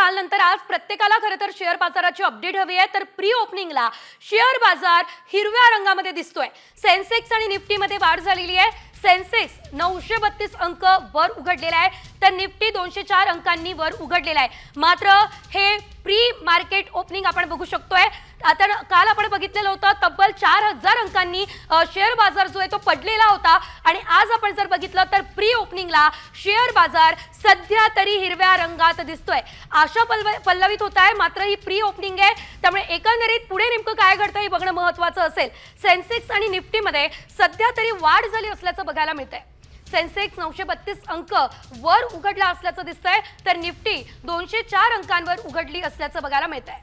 कालनंतर आज प्रत्येकाला खरं तर शेअर बाजाराची अपडेट हवी आहे। तर प्री ओपनिंगला शेअर बाजार हिरव्या रंगामध्ये दिसतोय। सेन्सेक्स आणि निफ्टीमध्ये वाढ झालेली आहे। सेन्सेक्स 932 अंक वर उघडलेला आहे, तर निफ्टी 204 अंकांनी वर उघडलेला आहे। मात्र हे प्री मार्केट ओपनिंग आपण बघू शकतोय। आता काल आपण बघितलेलं होतं तब्बल 4000 अंकांनी शेअर बाजार जो आहे तो पडलेला होता आणि आज आपण जर बघितलं तर प्री ओपनिंगला शेअर बाजार सध्या तरी हिरव्या रंगात दिसतोय। आशा पल्लवित होत आहे, मात्र ही प्री ओपनिंग आहे, त्यामुळे एकंदरीत पुढे नेमकं काय घडतं हे बघणं महत्त्वाचं असेल। सेन्सेक्स आणि निफ्टीमध्ये सध्या तरी वाढ झाली असल्याचं बघायला मिळतंय। सेन्सेक्स 932 अंक वर उघडला असल्याचं दिसतंय, तर निफ्टी 204 अंकांवर उघडली असल्याचं बघायला मिळतंय।